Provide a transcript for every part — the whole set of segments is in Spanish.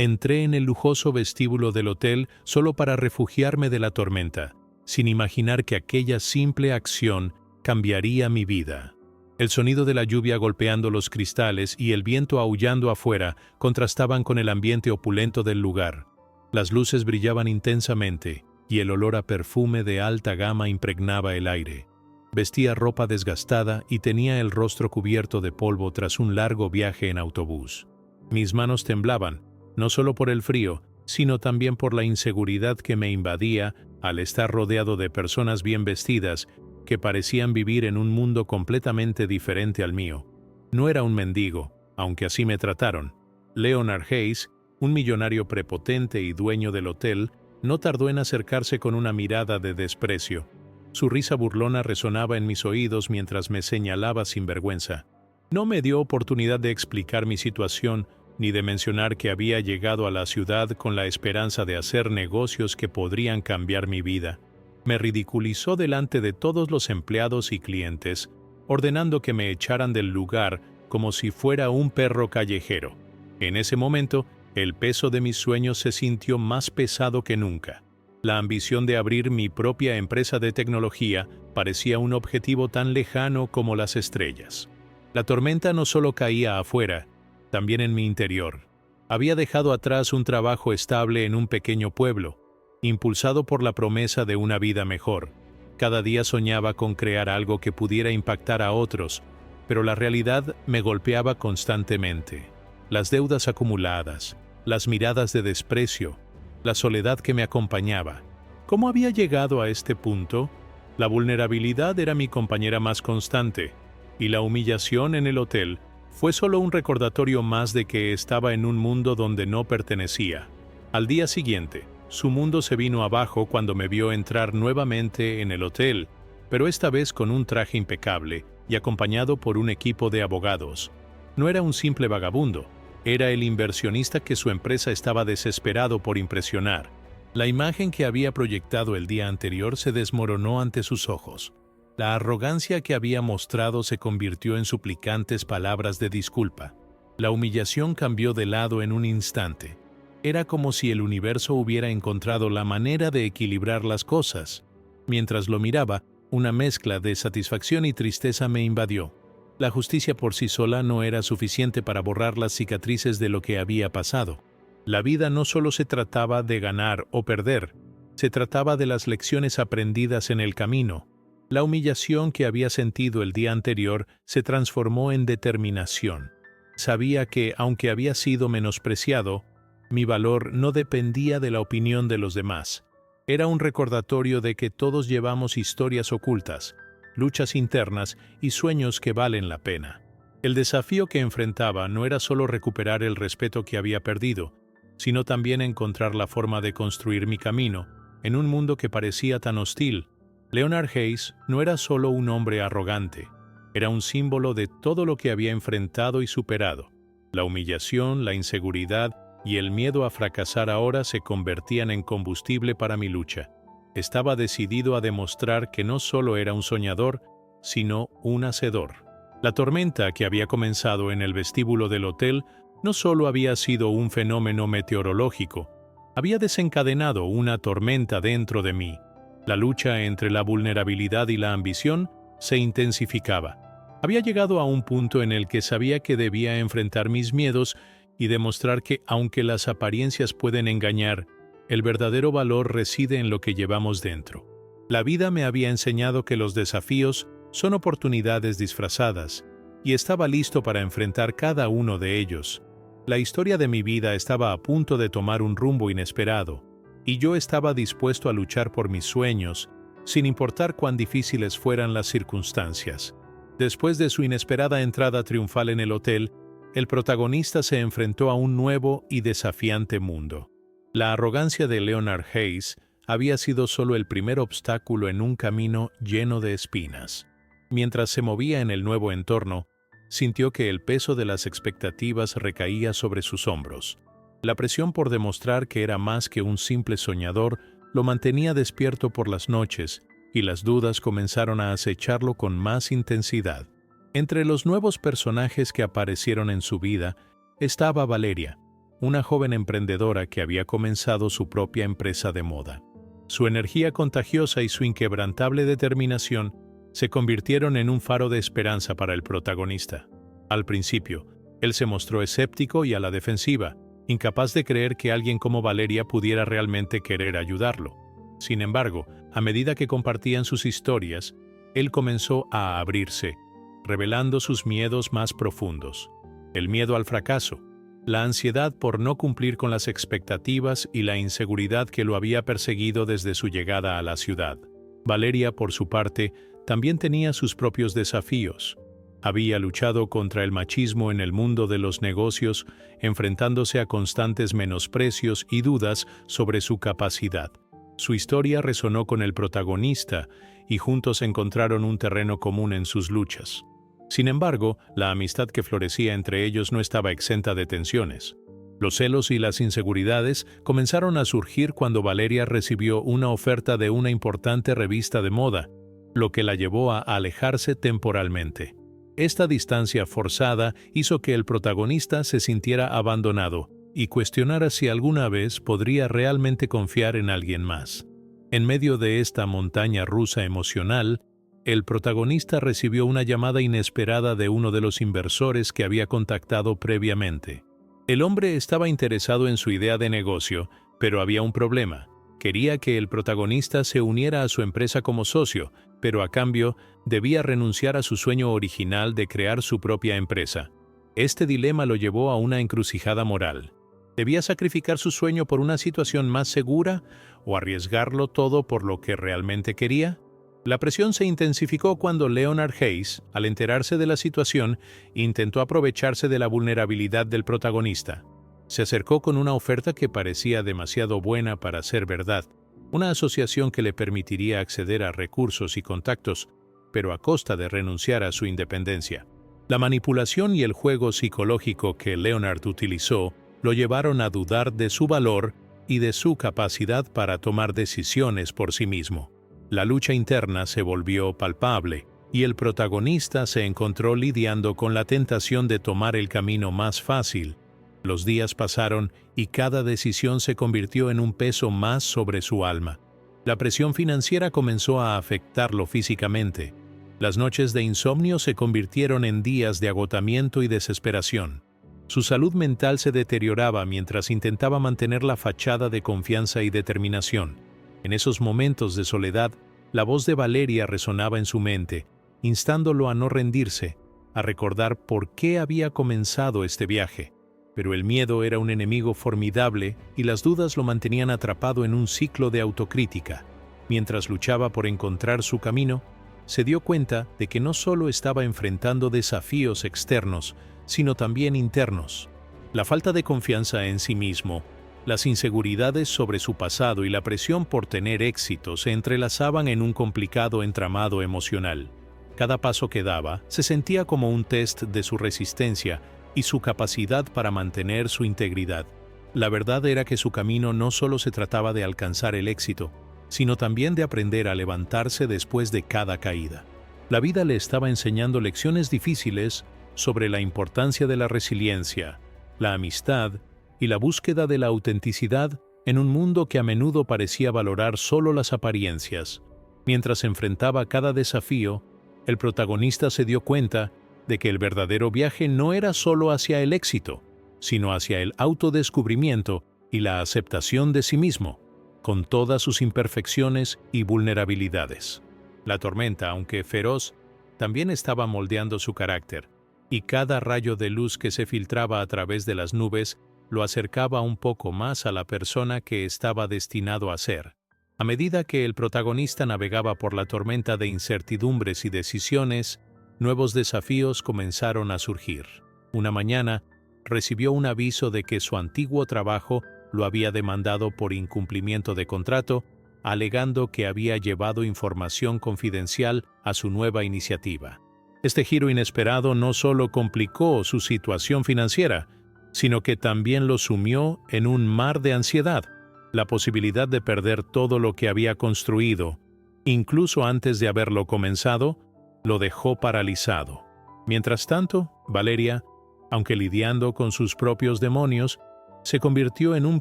Entré en el lujoso vestíbulo del hotel solo para refugiarme de la tormenta, sin imaginar que aquella simple acción cambiaría mi vida. El sonido de la lluvia golpeando los cristales y el viento aullando afuera contrastaban con el ambiente opulento del lugar. Las luces brillaban intensamente y el olor a perfume de alta gama impregnaba el aire. Vestía ropa desgastada y tenía el rostro cubierto de polvo tras un largo viaje en autobús. Mis manos temblaban, no solo por el frío, sino también por la inseguridad que me invadía al estar rodeado de personas bien vestidas que parecían vivir en un mundo completamente diferente al mío. No era un mendigo, aunque así me trataron. Leonard Hayes, un millonario prepotente y dueño del hotel, no tardó en acercarse con una mirada de desprecio. Su risa burlona resonaba en mis oídos mientras me señalaba sin vergüenza. No me dio oportunidad de explicar mi situación, ni de mencionar que había llegado a la ciudad con la esperanza de hacer negocios que podrían cambiar mi vida. Me ridiculizó delante de todos los empleados y clientes, ordenando que me echaran del lugar como si fuera un perro callejero. En ese momento, el peso de mis sueños se sintió más pesado que nunca. La ambición de abrir mi propia empresa de tecnología parecía un objetivo tan lejano como las estrellas. La tormenta no solo caía afuera, también en mi interior. Había dejado atrás un trabajo estable en un pequeño pueblo, impulsado por la promesa de una vida mejor. Cada día soñaba con crear algo que pudiera impactar a otros, pero la realidad me golpeaba constantemente. Las deudas acumuladas, las miradas de desprecio, la soledad que me acompañaba. ¿Cómo había llegado a este punto? La vulnerabilidad era mi compañera más constante, y la humillación en el hotel fue solo un recordatorio más de que estaba en un mundo donde no pertenecía. Al día siguiente, su mundo se vino abajo cuando me vio entrar nuevamente en el hotel, pero esta vez con un traje impecable y acompañado por un equipo de abogados. No era un simple vagabundo, era el inversionista que su empresa estaba desesperado por impresionar. La imagen que había proyectado el día anterior se desmoronó ante sus ojos. La arrogancia que había mostrado se convirtió en suplicantes palabras de disculpa. La humillación cambió de lado en un instante. Era como si el universo hubiera encontrado la manera de equilibrar las cosas. Mientras lo miraba, una mezcla de satisfacción y tristeza me invadió. La justicia por sí sola no era suficiente para borrar las cicatrices de lo que había pasado. La vida no solo se trataba de ganar o perder, se trataba de las lecciones aprendidas en el camino. La humillación que había sentido el día anterior se transformó en determinación. Sabía que, aunque había sido menospreciado, mi valor no dependía de la opinión de los demás. Era un recordatorio de que todos llevamos historias ocultas, luchas internas y sueños que valen la pena. El desafío que enfrentaba no era solo recuperar el respeto que había perdido, sino también encontrar la forma de construir mi camino en un mundo que parecía tan hostil. Leonard Hayes no era solo un hombre arrogante, era un símbolo de todo lo que había enfrentado y superado. La humillación, la inseguridad y el miedo a fracasar ahora se convertían en combustible para mi lucha. Estaba decidido a demostrar que no solo era un soñador, sino un hacedor. La tormenta que había comenzado en el vestíbulo del hotel no solo había sido un fenómeno meteorológico, había desencadenado una tormenta dentro de mí. La lucha entre la vulnerabilidad y la ambición se intensificaba. Había llegado a un punto en el que sabía que debía enfrentar mis miedos y demostrar que, aunque las apariencias pueden engañar, el verdadero valor reside en lo que llevamos dentro. La vida me había enseñado que los desafíos son oportunidades disfrazadas, y estaba listo para enfrentar cada uno de ellos. La historia de mi vida estaba a punto de tomar un rumbo inesperado, y yo estaba dispuesto a luchar por mis sueños, sin importar cuán difíciles fueran las circunstancias. Después de su inesperada entrada triunfal en el hotel, el protagonista se enfrentó a un nuevo y desafiante mundo. La arrogancia de Leonard Hayes había sido solo el primer obstáculo en un camino lleno de espinas. Mientras se movía en el nuevo entorno, sintió que el peso de las expectativas recaía sobre sus hombros. La presión por demostrar que era más que un simple soñador lo mantenía despierto por las noches, y las dudas comenzaron a acecharlo con más intensidad. Entre los nuevos personajes que aparecieron en su vida estaba Valeria, una joven emprendedora que había comenzado su propia empresa de moda. Su energía contagiosa y su inquebrantable determinación se convirtieron en un faro de esperanza para el protagonista. Al principio, él se mostró escéptico y a la defensiva, incapaz de creer que alguien como Valeria pudiera realmente querer ayudarlo. Sin embargo, a medida que compartían sus historias, él comenzó a abrirse, revelando sus miedos más profundos. El miedo al fracaso, la ansiedad por no cumplir con las expectativas y la inseguridad que lo había perseguido desde su llegada a la ciudad. Valeria, por su parte, también tenía sus propios desafíos. Había luchado contra el machismo en el mundo de los negocios, enfrentándose a constantes menosprecios y dudas sobre su capacidad. Su historia resonó con el protagonista y juntos encontraron un terreno común en sus luchas. Sin embargo, la amistad que florecía entre ellos no estaba exenta de tensiones. Los celos y las inseguridades comenzaron a surgir cuando Valeria recibió una oferta de una importante revista de moda, lo que la llevó a alejarse temporalmente. Esta distancia forzada hizo que el protagonista se sintiera abandonado y cuestionara si alguna vez podría realmente confiar en alguien más. En medio de esta montaña rusa emocional, el protagonista recibió una llamada inesperada de uno de los inversores que había contactado previamente. El hombre estaba interesado en su idea de negocio, pero había un problema. Quería que el protagonista se uniera a su empresa como socio, pero a cambio debía renunciar a su sueño original de crear su propia empresa. Este dilema lo llevó a una encrucijada moral. ¿Debía sacrificar su sueño por una situación más segura o arriesgarlo todo por lo que realmente quería? La presión se intensificó cuando Leonard Hayes, al enterarse de la situación, intentó aprovecharse de la vulnerabilidad del protagonista. Se acercó con una oferta que parecía demasiado buena para ser verdad, una asociación que le permitiría acceder a recursos y contactos, pero a costa de renunciar a su independencia. La manipulación y el juego psicológico que Leonard utilizó lo llevaron a dudar de su valor y de su capacidad para tomar decisiones por sí mismo. La lucha interna se volvió palpable y el protagonista se encontró lidiando con la tentación de tomar el camino más fácil. Los días pasaron y cada decisión se convirtió en un peso más sobre su alma. La presión financiera comenzó a afectarlo físicamente. Las noches de insomnio se convirtieron en días de agotamiento y desesperación. Su salud mental se deterioraba mientras intentaba mantener la fachada de confianza y determinación. En esos momentos de soledad, la voz de Valeria resonaba en su mente, instándolo a no rendirse, a recordar por qué había comenzado este viaje. Pero el miedo era un enemigo formidable y las dudas lo mantenían atrapado en un ciclo de autocrítica. Mientras luchaba por encontrar su camino, se dio cuenta de que no solo estaba enfrentando desafíos externos, sino también internos. La falta de confianza en sí mismo, las inseguridades sobre su pasado y la presión por tener éxito se entrelazaban en un complicado entramado emocional. Cada paso que daba se sentía como un test de su resistencia y su capacidad para mantener su integridad. La verdad era que su camino no solo se trataba de alcanzar el éxito, sino también de aprender a levantarse después de cada caída. La vida le estaba enseñando lecciones difíciles sobre la importancia de la resiliencia, la amistad y la búsqueda de la autenticidad en un mundo que a menudo parecía valorar solo las apariencias. Mientras enfrentaba cada desafío, el protagonista se dio cuenta de que el verdadero viaje no era solo hacia el éxito, sino hacia el autodescubrimiento y la aceptación de sí mismo, con todas sus imperfecciones y vulnerabilidades. La tormenta, aunque feroz, también estaba moldeando su carácter, y cada rayo de luz que se filtraba a través de las nubes lo acercaba un poco más a la persona que estaba destinado a ser. A medida que el protagonista navegaba por la tormenta de incertidumbres y decisiones, nuevos desafíos comenzaron a surgir. Una mañana, recibió un aviso de que su antiguo trabajo lo había demandado por incumplimiento de contrato, alegando que había llevado información confidencial a su nueva iniciativa. Este giro inesperado no solo complicó su situación financiera, sino que también lo sumió en un mar de ansiedad. La posibilidad de perder todo lo que había construido, incluso antes de haberlo comenzado, lo dejó paralizado. Mientras tanto, Valeria, aunque lidiando con sus propios demonios, se convirtió en un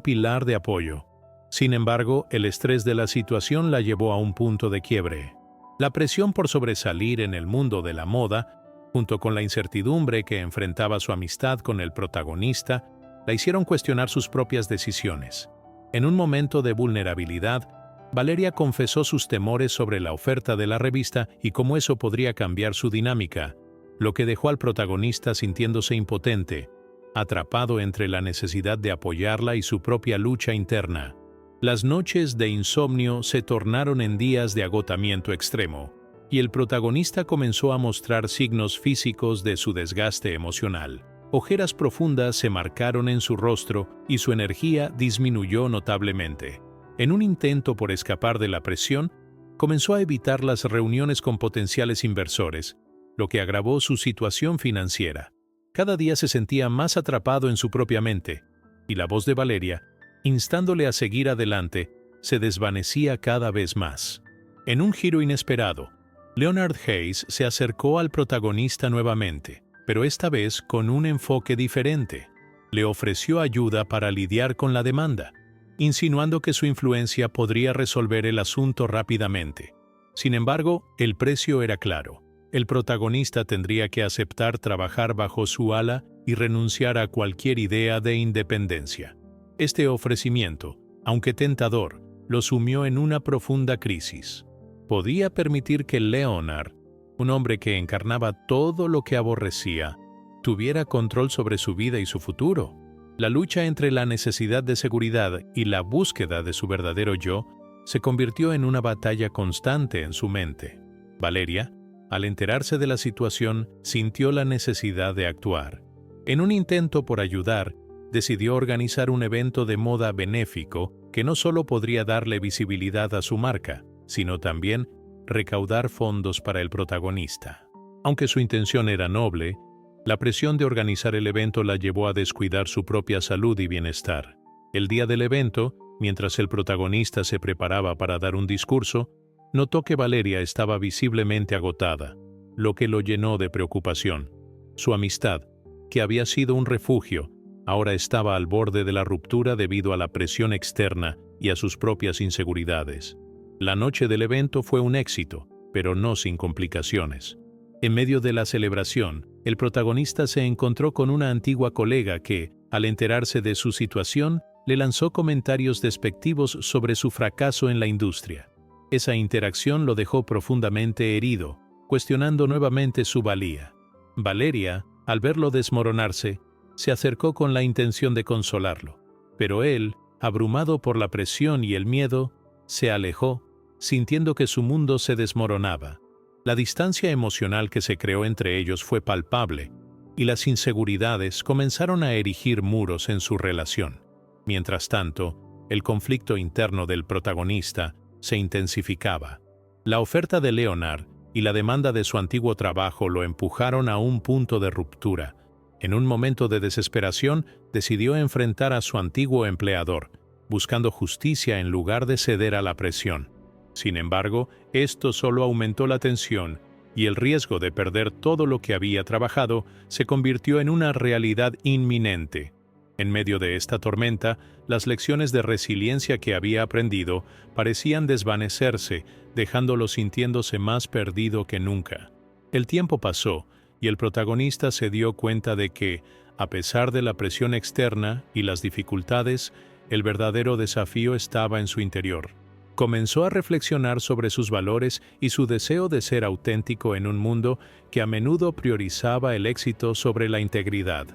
pilar de apoyo. Sin embargo, el estrés de la situación la llevó a un punto de quiebre. La presión por sobresalir en el mundo de la moda, junto con la incertidumbre que enfrentaba su amistad con el protagonista, la hicieron cuestionar sus propias decisiones. En un momento de vulnerabilidad, Valeria confesó sus temores sobre la oferta de la revista y cómo eso podría cambiar su dinámica, lo que dejó al protagonista sintiéndose impotente, atrapado entre la necesidad de apoyarla y su propia lucha interna. Las noches de insomnio se tornaron en días de agotamiento extremo, y el protagonista comenzó a mostrar signos físicos de su desgaste emocional. Ojeras profundas se marcaron en su rostro y su energía disminuyó notablemente. En un intento por escapar de la presión, comenzó a evitar las reuniones con potenciales inversores, lo que agravó su situación financiera. Cada día se sentía más atrapado en su propia mente, y la voz de Valeria, instándole a seguir adelante, se desvanecía cada vez más. En un giro inesperado, Leonard Hayes se acercó al protagonista nuevamente, pero esta vez con un enfoque diferente. Le ofreció ayuda para lidiar con la demanda, insinuando que su influencia podría resolver el asunto rápidamente. Sin embargo, el precio era claro. El protagonista tendría que aceptar trabajar bajo su ala y renunciar a cualquier idea de independencia. Este ofrecimiento, aunque tentador, lo sumió en una profunda crisis. Podía permitir que Leonard, un hombre que encarnaba todo lo que aborrecía, tuviera control sobre su vida y su futuro. La lucha entre la necesidad de seguridad y la búsqueda de su verdadero yo se convirtió en una batalla constante en su mente. Valeria, al enterarse de la situación, sintió la necesidad de actuar. En un intento por ayudar, decidió organizar un evento de moda benéfico que no solo podría darle visibilidad a su marca, sino también recaudar fondos para el protagonista. Aunque su intención era noble, la presión de organizar el evento la llevó a descuidar su propia salud y bienestar. El día del evento, mientras el protagonista se preparaba para dar un discurso, notó que Valeria estaba visiblemente agotada, lo que lo llenó de preocupación. Su amistad, que había sido un refugio, ahora estaba al borde de la ruptura debido a la presión externa y a sus propias inseguridades. La noche del evento fue un éxito, pero no sin complicaciones. En medio de la celebración, el protagonista se encontró con una antigua colega que, al enterarse de su situación, le lanzó comentarios despectivos sobre su fracaso en la industria. Esa interacción lo dejó profundamente herido, cuestionando nuevamente su valía. Valeria, al verlo desmoronarse, se acercó con la intención de consolarlo, pero él, abrumado por la presión y el miedo, se alejó, sintiendo que su mundo se desmoronaba. La distancia emocional que se creó entre ellos fue palpable, y las inseguridades comenzaron a erigir muros en su relación. Mientras tanto, el conflicto interno del protagonista se intensificaba. La oferta de Leonard y la demanda de su antiguo trabajo lo empujaron a un punto de ruptura. En un momento de desesperación, decidió enfrentar a su antiguo empleador, buscando justicia en lugar de ceder a la presión. Sin embargo, esto solo aumentó la tensión, y el riesgo de perder todo lo que había trabajado se convirtió en una realidad inminente. En medio de esta tormenta, las lecciones de resiliencia que había aprendido parecían desvanecerse, dejándolo sintiéndose más perdido que nunca. El tiempo pasó, y el protagonista se dio cuenta de que, a pesar de la presión externa y las dificultades, el verdadero desafío estaba en su interior. Comenzó a reflexionar sobre sus valores y su deseo de ser auténtico en un mundo que a menudo priorizaba el éxito sobre la integridad.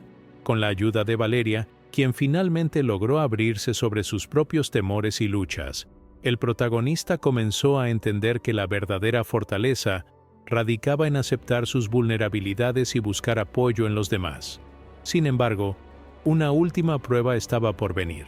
Con la ayuda de Valeria, quien finalmente logró abrirse sobre sus propios temores y luchas, el protagonista comenzó a entender que la verdadera fortaleza radicaba en aceptar sus vulnerabilidades y buscar apoyo en los demás. Sin embargo, una última prueba estaba por venir.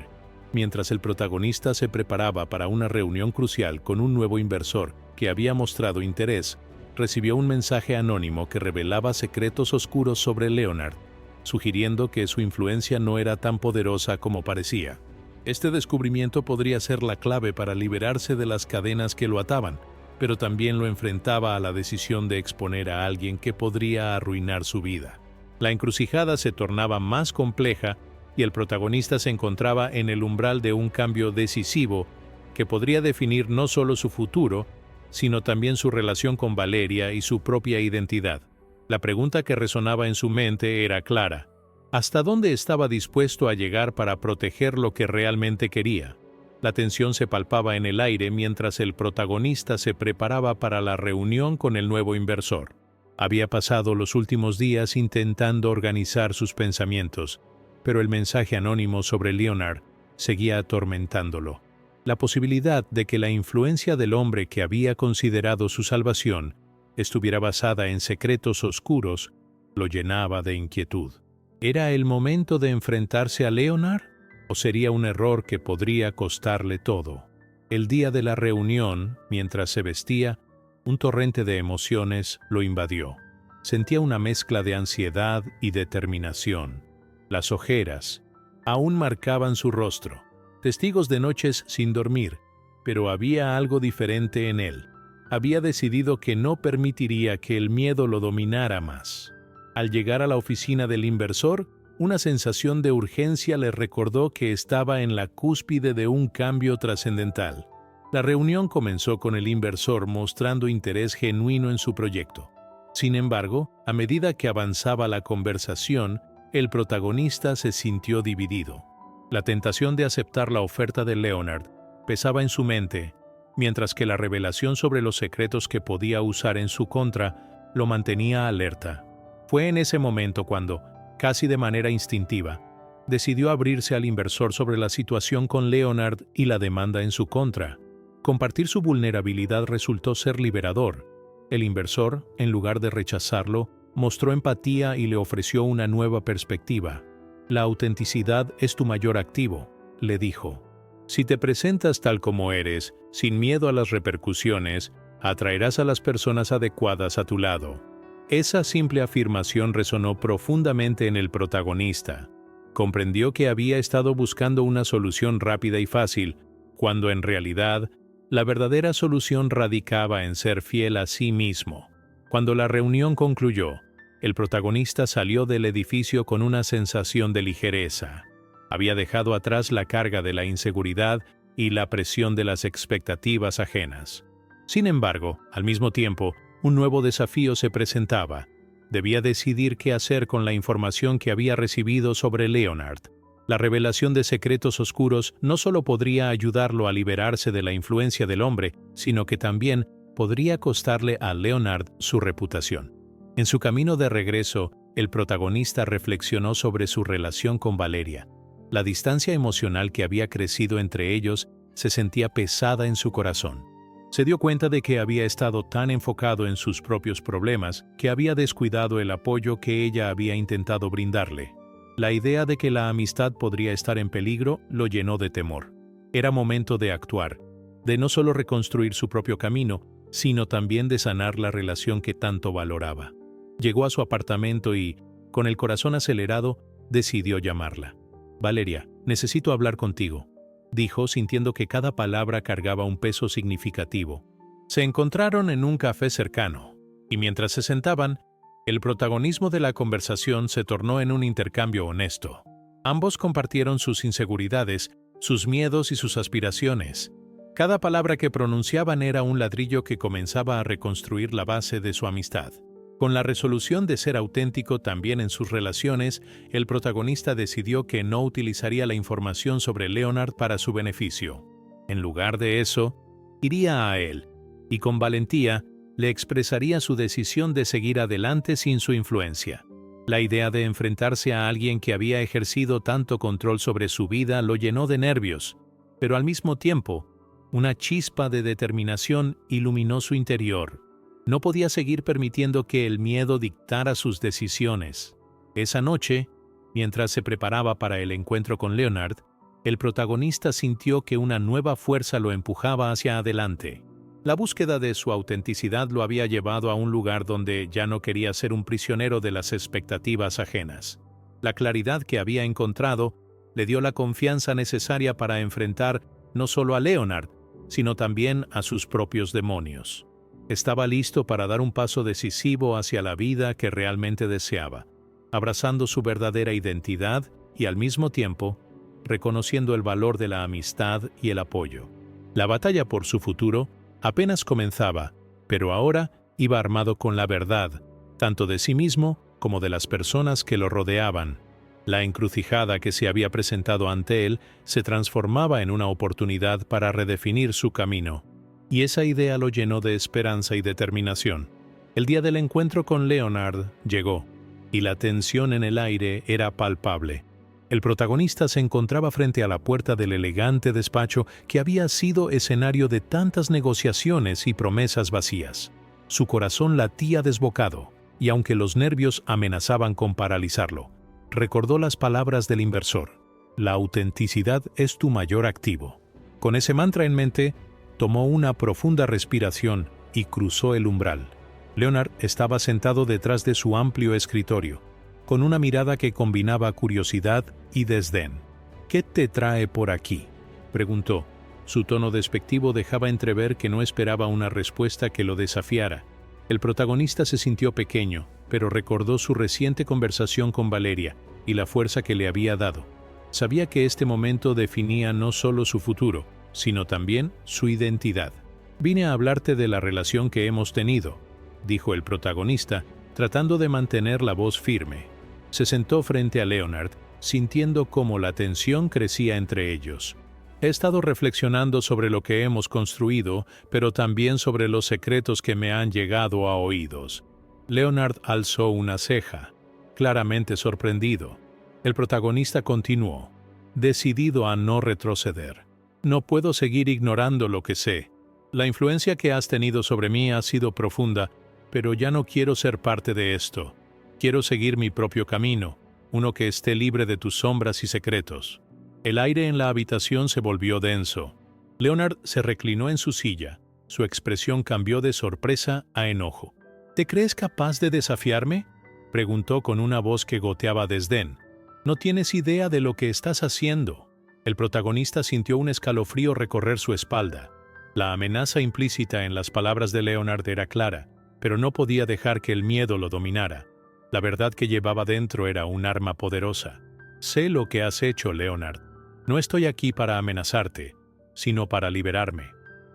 Mientras el protagonista se preparaba para una reunión crucial con un nuevo inversor que había mostrado interés, recibió un mensaje anónimo que revelaba secretos oscuros sobre Leonard, sugiriendo que su influencia no era tan poderosa como parecía. Este descubrimiento podría ser la clave para liberarse de las cadenas que lo ataban, pero también lo enfrentaba a la decisión de exponer a alguien que podría arruinar su vida. La encrucijada se tornaba más compleja y el protagonista se encontraba en el umbral de un cambio decisivo que podría definir no solo su futuro, sino también su relación con Valeria y su propia identidad. La pregunta que resonaba en su mente era clara: ¿hasta dónde estaba dispuesto a llegar para proteger lo que realmente quería? La tensión se palpaba en el aire mientras el protagonista se preparaba para la reunión con el nuevo inversor. Había pasado los últimos días intentando organizar sus pensamientos, pero el mensaje anónimo sobre Leonard seguía atormentándolo. La posibilidad de que la influencia del hombre que había considerado su salvación estuviera basada en secretos oscuros lo llenaba de inquietud. ¿Era el momento de enfrentarse a Leonard? ¿O sería un error que podría costarle todo? El día de la reunión, mientras se vestía, un torrente de emociones lo invadió. Sentía una mezcla de ansiedad y determinación. Las ojeras aún marcaban su rostro, testigos de noches sin dormir, pero había algo diferente en él. Había decidido que no permitiría que el miedo lo dominara más. Al llegar a la oficina del inversor, una sensación de urgencia le recordó que estaba en la cúspide de un cambio trascendental. La reunión comenzó con el inversor mostrando interés genuino en su proyecto. Sin embargo, a medida que avanzaba la conversación, el protagonista se sintió dividido. La tentación de aceptar la oferta de Leonard pesaba en su mente, mientras que la revelación sobre los secretos que podía usar en su contra lo mantenía alerta. Fue en ese momento cuando, casi de manera instintiva, decidió abrirse al inversor sobre la situación con Leonard y la demanda en su contra. Compartir su vulnerabilidad resultó ser liberador. El inversor, en lugar de rechazarlo, mostró empatía y le ofreció una nueva perspectiva. La autenticidad es tu mayor activo, le dijo. Si te presentas tal como eres, sin miedo a las repercusiones, atraerás a las personas adecuadas a tu lado. Esa simple afirmación resonó profundamente en el protagonista. Comprendió que había estado buscando una solución rápida y fácil, cuando en realidad la verdadera solución radicaba en ser fiel a sí mismo. Cuando la reunión concluyó, el protagonista salió del edificio con una sensación de ligereza. Había dejado atrás la carga de la inseguridad y la presión de las expectativas ajenas. Sin embargo, al mismo tiempo, un nuevo desafío se presentaba. Debía decidir qué hacer con la información que había recibido sobre Leonard. La revelación de secretos oscuros no solo podría ayudarlo a liberarse de la influencia del hombre, sino que también podría costarle a Leonard su reputación. En su camino de regreso, el protagonista reflexionó sobre su relación con Valeria. La distancia emocional que había crecido entre ellos se sentía pesada en su corazón. Se dio cuenta de que había estado tan enfocado en sus propios problemas que había descuidado el apoyo que ella había intentado brindarle. La idea de que la amistad podría estar en peligro lo llenó de temor. Era momento de actuar, de no solo reconstruir su propio camino, sino también de sanar la relación que tanto valoraba. Llegó a su apartamento y, con el corazón acelerado, decidió llamarla. «Valeria, necesito hablar contigo», dijo, sintiendo que cada palabra cargaba un peso significativo. Se encontraron en un café cercano, y mientras se sentaban, el protagonismo de la conversación se tornó en un intercambio honesto. Ambos compartieron sus inseguridades, sus miedos y sus aspiraciones. Cada palabra que pronunciaban era un ladrillo que comenzaba a reconstruir la base de su amistad. Con la resolución de ser auténtico también en sus relaciones, el protagonista decidió que no utilizaría la información sobre Leonard para su beneficio. En lugar de eso, iría a él, y con valentía le expresaría su decisión de seguir adelante sin su influencia. La idea de enfrentarse a alguien que había ejercido tanto control sobre su vida lo llenó de nervios, pero al mismo tiempo, una chispa de determinación iluminó su interior. No podía seguir permitiendo que el miedo dictara sus decisiones. Esa noche, mientras se preparaba para el encuentro con Leonard, el protagonista sintió que una nueva fuerza lo empujaba hacia adelante. La búsqueda de su autenticidad lo había llevado a un lugar donde ya no quería ser un prisionero de las expectativas ajenas. La claridad que había encontrado le dio la confianza necesaria para enfrentar no solo a Leonard, sino también a sus propios demonios. Estaba listo para dar un paso decisivo hacia la vida que realmente deseaba, abrazando su verdadera identidad y al mismo tiempo, reconociendo el valor de la amistad y el apoyo. La batalla por su futuro apenas comenzaba, pero ahora iba armado con la verdad, tanto de sí mismo como de las personas que lo rodeaban. La encrucijada que se había presentado ante él se transformaba en una oportunidad para redefinir su camino, y esa idea lo llenó de esperanza y determinación. El día del encuentro con Leonard llegó, y la tensión en el aire era palpable. El protagonista se encontraba frente a la puerta del elegante despacho que había sido escenario de tantas negociaciones y promesas vacías. Su corazón latía desbocado, y aunque los nervios amenazaban con paralizarlo, recordó las palabras del inversor: la autenticidad es tu mayor activo. Con ese mantra en mente, tomó una profunda respiración y cruzó el umbral. Leonard estaba sentado detrás de su amplio escritorio, con una mirada que combinaba curiosidad y desdén. «¿Qué te trae por aquí?», preguntó. Su tono despectivo dejaba entrever que no esperaba una respuesta que lo desafiara. El protagonista se sintió pequeño, pero recordó su reciente conversación con Valeria y la fuerza que le había dado. Sabía que este momento definía no solo su futuro, sino también su identidad. «Vine a hablarte de la relación que hemos tenido», dijo el protagonista, tratando de mantener la voz firme. Se sentó frente a Leonard, sintiendo cómo la tensión crecía entre ellos. «He estado reflexionando sobre lo que hemos construido, pero también sobre los secretos que me han llegado a oídos». Leonard alzó una ceja, claramente sorprendido. El protagonista continuó, decidido a no retroceder. «No puedo seguir ignorando lo que sé. La influencia que has tenido sobre mí ha sido profunda, pero ya no quiero ser parte de esto. Quiero seguir mi propio camino, uno que esté libre de tus sombras y secretos». El aire en la habitación se volvió denso. Leonard se reclinó en su silla. Su expresión cambió de sorpresa a enojo. «¿Te crees capaz de desafiarme?», preguntó con una voz que goteaba desdén. «No tienes idea de lo que estás haciendo». El protagonista sintió un escalofrío recorrer su espalda. La amenaza implícita en las palabras de Leonard era clara, pero no podía dejar que el miedo lo dominara. La verdad que llevaba dentro era un arma poderosa. «Sé lo que has hecho, Leonard. No estoy aquí para amenazarte, sino para liberarme.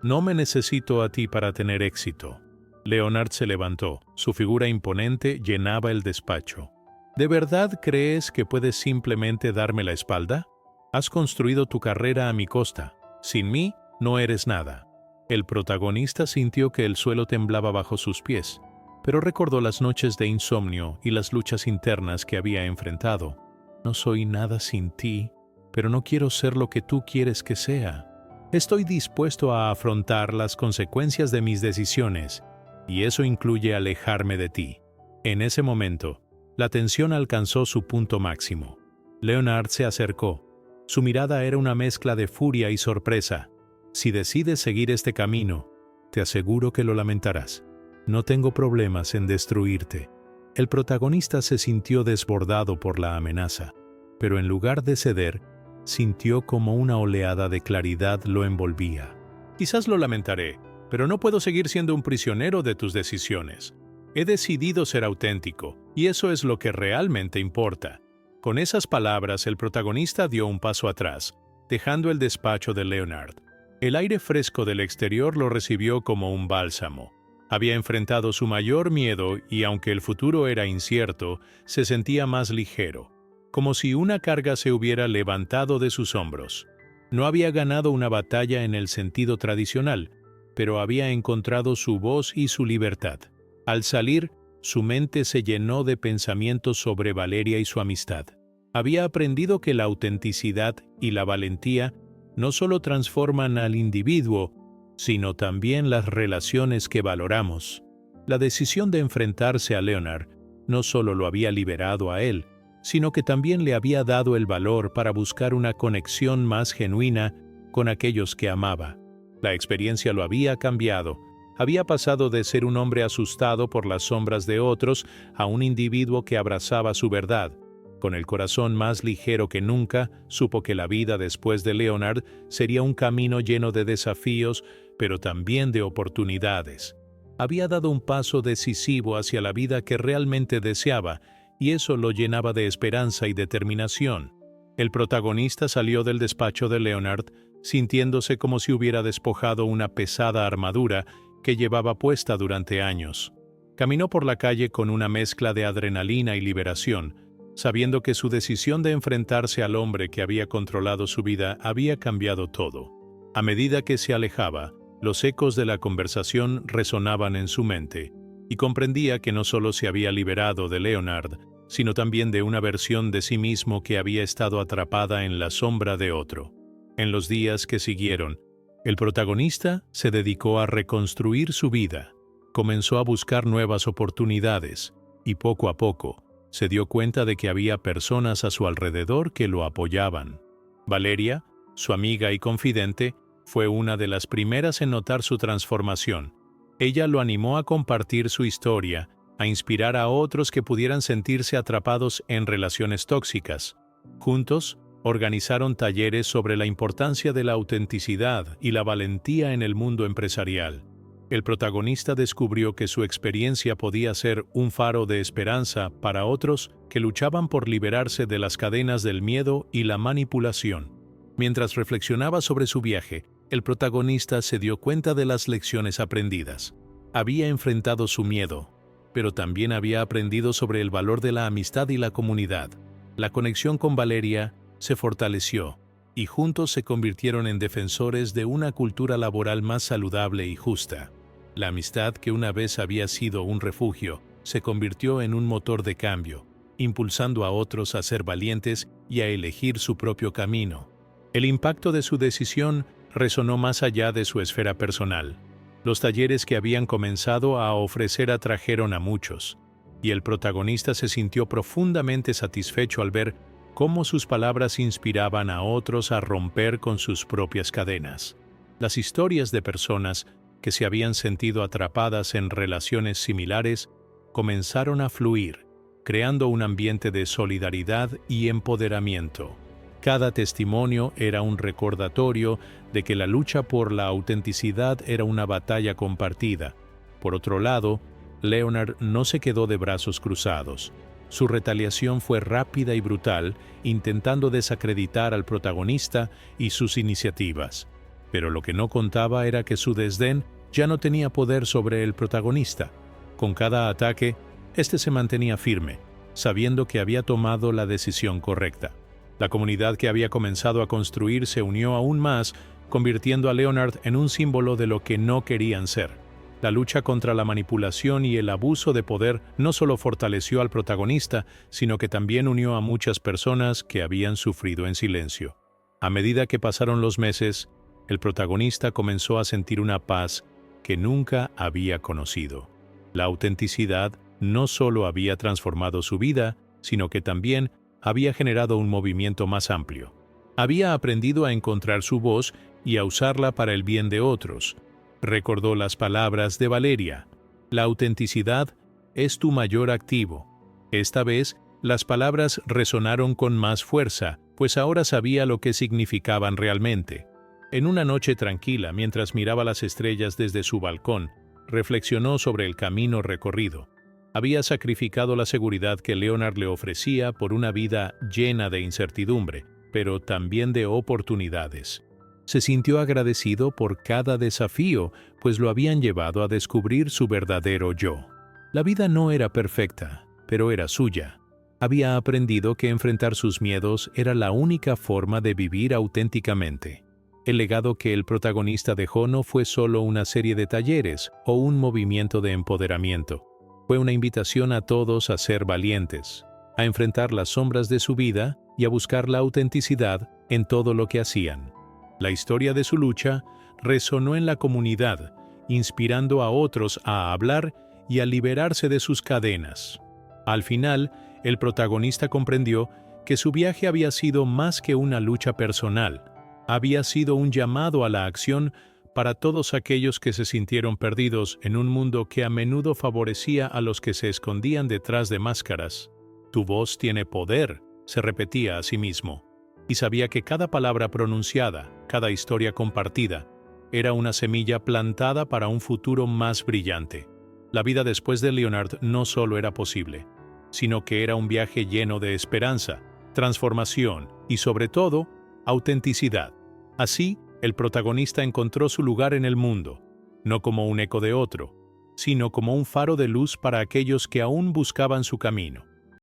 No me necesito a ti para tener éxito». Leonard se levantó. Su figura imponente llenaba el despacho. «¿De verdad crees que puedes simplemente darme la espalda? Has construido tu carrera a mi costa. Sin mí, no eres nada». El protagonista sintió que el suelo temblaba bajo sus pies, pero recordó las noches de insomnio y las luchas internas que había enfrentado. «No soy nada sin ti, pero no quiero ser lo que tú quieres que sea. Estoy dispuesto a afrontar las consecuencias de mis decisiones, y eso incluye alejarme de ti». En ese momento, la tensión alcanzó su punto máximo. Leonard se acercó. Su mirada era una mezcla de furia y sorpresa. «Si decides seguir este camino, te aseguro que lo lamentarás. No tengo problemas en destruirte». El protagonista se sintió desbordado por la amenaza, pero en lugar de ceder, sintió como una oleada de claridad lo envolvía. «Quizás lo lamentaré, pero no puedo seguir siendo un prisionero de tus decisiones. He decidido ser auténtico, y eso es lo que realmente importa». Con esas palabras, el protagonista dio un paso atrás, dejando el despacho de Leonard. El aire fresco del exterior lo recibió como un bálsamo. Había enfrentado su mayor miedo y, aunque el futuro era incierto, se sentía más ligero, como si una carga se hubiera levantado de sus hombros. No había ganado una batalla en el sentido tradicional, pero había encontrado su voz y su libertad. Al salir, su mente se llenó de pensamientos sobre Valeria y su amistad. Había aprendido que la autenticidad y la valentía no solo transforman al individuo, sino también las relaciones que valoramos. La decisión de enfrentarse a Leonard no solo lo había liberado a él, sino que también le había dado el valor para buscar una conexión más genuina con aquellos que amaba. La experiencia lo había cambiado. Había pasado de ser un hombre asustado por las sombras de otros a un individuo que abrazaba su verdad. Con el corazón más ligero que nunca, supo que la vida después de Leonard sería un camino lleno de desafíos, pero también de oportunidades. Había dado un paso decisivo hacia la vida que realmente deseaba, y eso lo llenaba de esperanza y determinación. El protagonista salió del despacho de Leonard sintiéndose como si hubiera despojado una pesada armadura que llevaba puesta durante años. Caminó por la calle con una mezcla de adrenalina y liberación, sabiendo que su decisión de enfrentarse al hombre que había controlado su vida había cambiado todo. A medida que se alejaba, los ecos de la conversación resonaban en su mente, y comprendía que no solo se había liberado de Leonard, sino también de una versión de sí mismo que había estado atrapada en la sombra de otro. En los días que siguieron, el protagonista se dedicó a reconstruir su vida. Comenzó a buscar nuevas oportunidades, y poco a poco se dio cuenta de que había personas a su alrededor que lo apoyaban. Valeria, su amiga y confidente, fue una de las primeras en notar su transformación. Ella lo animó a compartir su historia, a inspirar a otros que pudieran sentirse atrapados en relaciones tóxicas. Juntos, organizaron talleres sobre la importancia de la autenticidad y la valentía en el mundo empresarial. El protagonista descubrió que su experiencia podía ser un faro de esperanza para otros que luchaban por liberarse de las cadenas del miedo y la manipulación. Mientras reflexionaba sobre su viaje, el protagonista se dio cuenta de las lecciones aprendidas. Había enfrentado su miedo, pero también había aprendido sobre el valor de la amistad y la comunidad. La conexión con Valeria se fortaleció, y juntos se convirtieron en defensores de una cultura laboral más saludable y justa. La amistad, que una vez había sido un refugio, se convirtió en un motor de cambio, impulsando a otros a ser valientes y a elegir su propio camino. El impacto de su decisión resonó más allá de su esfera personal. Los talleres que habían comenzado a ofrecer atrajeron a muchos, y el protagonista se sintió profundamente satisfecho al ver cómo sus palabras inspiraban a otros a romper con sus propias cadenas. Las historias de personas que se habían sentido atrapadas en relaciones similares comenzaron a fluir, creando un ambiente de solidaridad y empoderamiento. Cada testimonio era un recordatorio de que la lucha por la autenticidad era una batalla compartida. Por otro lado, Leonard no se quedó de brazos cruzados. Su retaliación fue rápida y brutal, intentando desacreditar al protagonista y sus iniciativas. Pero lo que no contaba era que su desdén ya no tenía poder sobre el protagonista. Con cada ataque, este se mantenía firme, sabiendo que había tomado la decisión correcta. La comunidad que había comenzado a construir se unió aún más, convirtiendo a Leonard en un símbolo de lo que no querían ser. La lucha contra la manipulación y el abuso de poder no solo fortaleció al protagonista, sino que también unió a muchas personas que habían sufrido en silencio. A medida que pasaron los meses, el protagonista comenzó a sentir una paz que nunca había conocido. La autenticidad no solo había transformado su vida, sino que también había generado un movimiento más amplio. Había aprendido a encontrar su voz y a usarla para el bien de otros. Recordó las palabras de Valeria: la autenticidad es tu mayor activo. Esta vez, las palabras resonaron con más fuerza, pues ahora sabía lo que significaban realmente. En una noche tranquila, mientras miraba las estrellas desde su balcón, reflexionó sobre el camino recorrido. Había sacrificado la seguridad que Leonard le ofrecía por una vida llena de incertidumbre, pero también de oportunidades. Se sintió agradecido por cada desafío, pues lo habían llevado a descubrir su verdadero yo. La vida no era perfecta, pero era suya. Había aprendido que enfrentar sus miedos era la única forma de vivir auténticamente. El legado que el protagonista dejó no fue solo una serie de talleres o un movimiento de empoderamiento. Fue una invitación a todos a ser valientes, a enfrentar las sombras de su vida y a buscar la autenticidad en todo lo que hacían. La historia de su lucha resonó en la comunidad, inspirando a otros a hablar y a liberarse de sus cadenas. Al final, el protagonista comprendió que su viaje había sido más que una lucha personal. Había sido un llamado a la acción para todos aquellos que se sintieron perdidos en un mundo que a menudo favorecía a los que se escondían detrás de máscaras. Tu voz tiene poder, se repetía a sí mismo, y sabía que cada palabra pronunciada, cada historia compartida, era una semilla plantada para un futuro más brillante. La vida después de Leonard no solo era posible, sino que era un viaje lleno de esperanza, transformación y, sobre todo, autenticidad. Así, el protagonista encontró su lugar en el mundo, no como un eco de otro, sino como un faro de luz para aquellos que aún buscaban su camino.